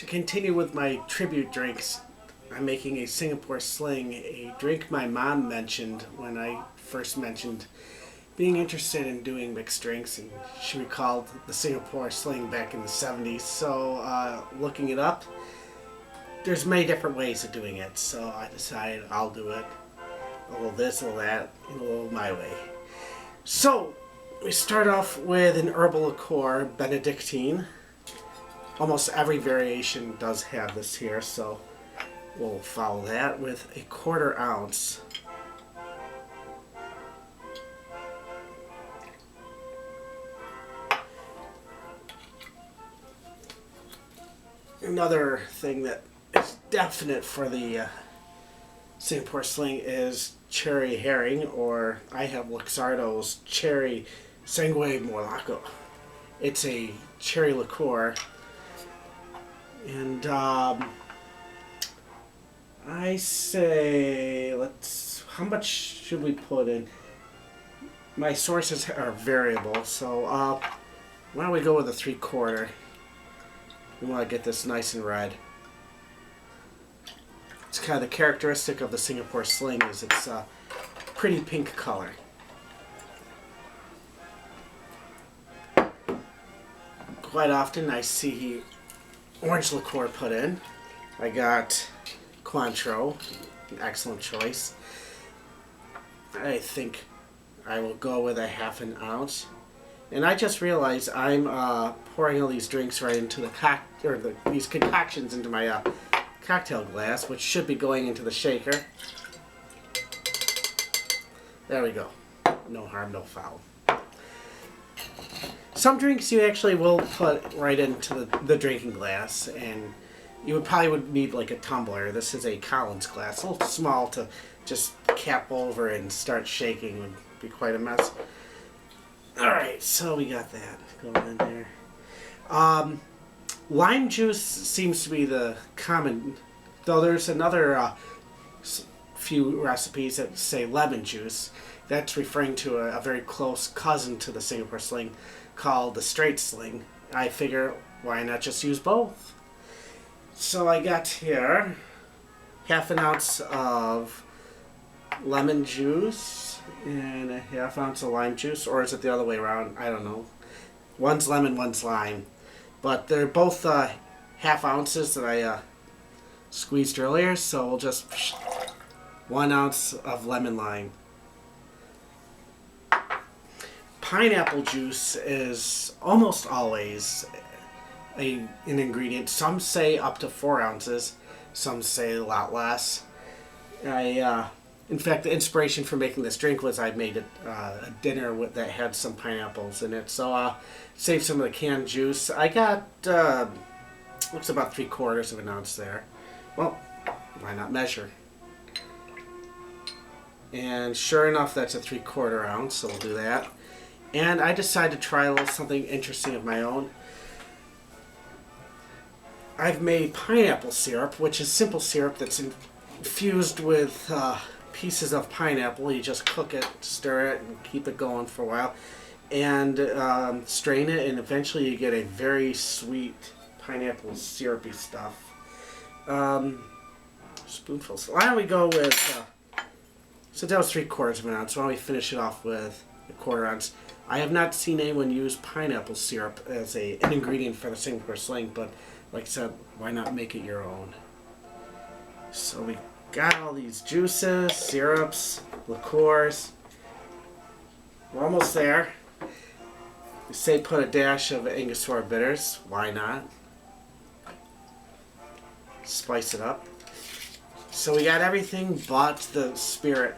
To continue with my tribute drinks, I'm making a Singapore Sling, a drink my mom mentioned when I first mentioned being interested in doing mixed drinks, and she recalled the Singapore Sling back in the 70s. So looking it up, there's many different ways of doing it, so I decided I'll do it a little this, a little that, and a little my way. So we start off with an herbal liqueur, Benedictine. Almost every variation does have this here, so we'll follow that with a 1/4 ounce. Another thing that is definite for the Singapore Sling is cherry herring, or I have Luxardo's cherry sangue morlaco. It's a cherry liqueur. And I say, how much should we put in? My sources are variable, so why don't we go with a 3/4? We want to get this nice and red. It's kind of the characteristic of the Singapore Sling is it's a pretty pink color. Quite often I see orange liqueur put in. I got Cointreau, an excellent choice. I think I will go with a 1/2 ounce. And I just realized I'm pouring all these drinks right into these concoctions into my cocktail glass, which should be going into the shaker. There we go. No harm, no foul. Some drinks you actually will put right into the drinking glass, and you would need like a tumbler. This is a Collins glass, a little small to just cap over and start shaking would be quite a mess. Alright, so we got that going in there. Lime juice seems to be the common, though there's another few recipes that say lemon juice. That's referring to a very close cousin to the Singapore Sling called the straight sling. I figure, why not just use both? So I got here 1/2 ounce of lemon juice and a 1/2 ounce of lime juice, or is it the other way around? I don't know. One's lemon, one's lime. But they're both 1/2 ounces that I squeezed earlier, so we'll just 1 ounce of lemon lime. Pineapple juice is almost always an ingredient. Some say up to 4 ounces, some say a lot less. In fact, the inspiration for making this drink was I made a dinner that had some pineapples in it, so saved some of the canned juice. I got looks about 3/4 of an ounce there. Well, why not measure? And sure enough, that's a 3/4 ounce, so we'll do that. And I decided to try a little something interesting of my own. I've made pineapple syrup, which is simple syrup that's infused with pieces of pineapple. You just cook it, stir it, and keep it going for a while. And strain it, and eventually you get a very sweet pineapple syrupy stuff. Spoonfuls. Why don't we go with, since that was 3/4 of an ounce, why don't we finish it off with a 1/4 ounce. I have not seen anyone use pineapple syrup as an ingredient for the Singapore Sling, but like I said, why not make it your own? So we got all these juices, syrups, liqueurs. We're almost there. We say put a dash of Angostura bitters. Why not? Spice it up. So we got everything but the spirit.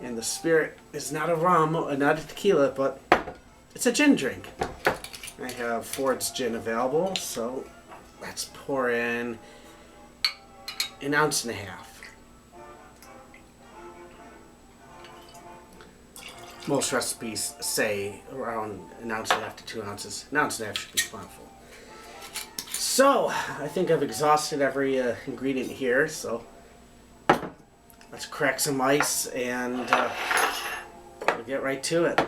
And the spirit is not a rum, not a tequila, but it's a gin drink. I have Ford's gin available, so let's pour in 1.5 ounces. Most recipes say around 1.5 ounces to 2 ounces. 1.5 ounces should be plentiful. So, I think I've exhausted every ingredient here, so let's crack some ice and we'll get right to it.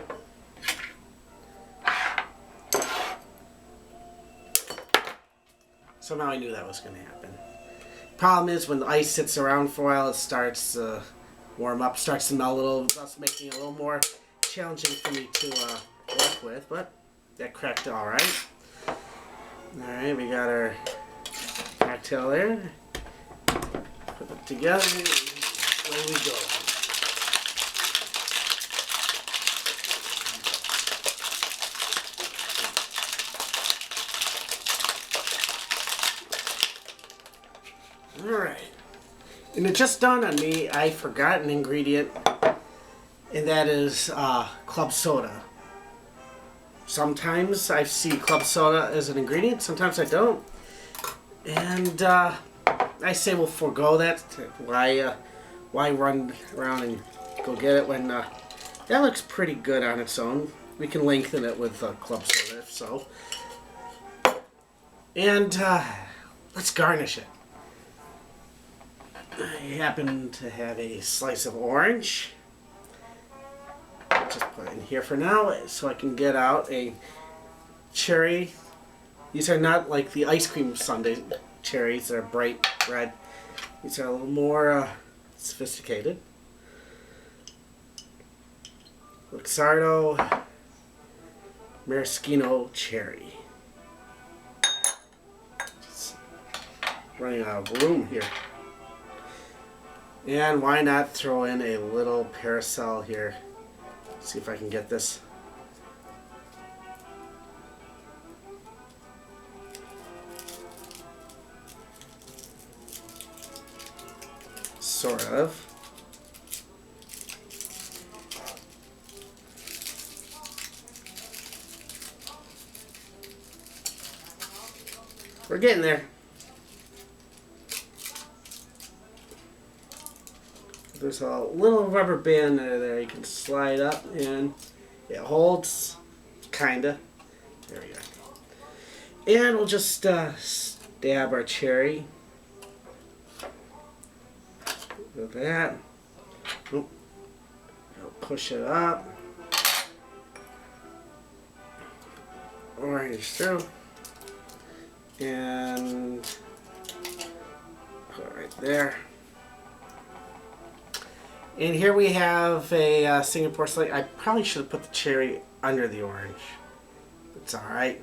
Somehow I knew that was going to happen. Problem is, when the ice sits around for a while, it starts to warm up, starts to melt a little, thus making it a little more challenging for me to work with, but that cracked all right. All right, we got our cocktail there. Put it together, and away we go. Alright, and it just dawned on me I forgot an ingredient, and that is club soda. Sometimes I see club soda as an ingredient, sometimes I don't. And I say we'll forego that. Why run around and go get it when that looks pretty good on its own. We can lengthen it with club soda if so. And let's garnish it. I happen to have a slice of orange. I'll just put it in here for now so I can get out a cherry. These are not like the ice cream sundae cherries. They're bright red. These are a little more sophisticated. Luxardo Maraschino cherry. Just running out of room here. And why not throw in a little parasol here? See if I can get this. Sort of. We're getting there. There's a little rubber band there you can slide up and it holds, kinda. There we go. And we'll just stab our cherry with that. Oop. I'll push it up. Orange through. And put it right there. And here we have a Singapore Sling. I probably should have put the cherry under the orange. It's alright.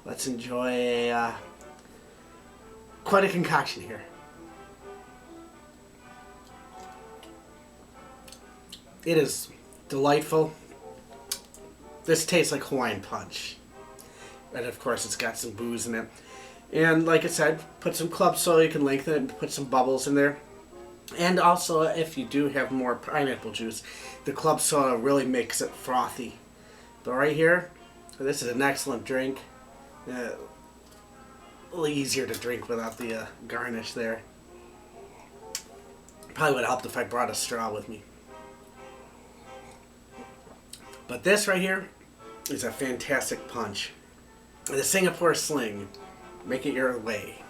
Let's enjoy quite a concoction here. It is delightful. This tastes like Hawaiian punch. And of course it's got some booze in it. And like I said, put some club soda, you can lengthen it and put some bubbles in there. And also, if you do have more pineapple juice, the club soda really makes it frothy. But right here, this is an excellent drink. A little easier to drink without the garnish there. Probably would have helped if I brought a straw with me. But this right here is a fantastic punch. The Singapore Sling. Make it your way.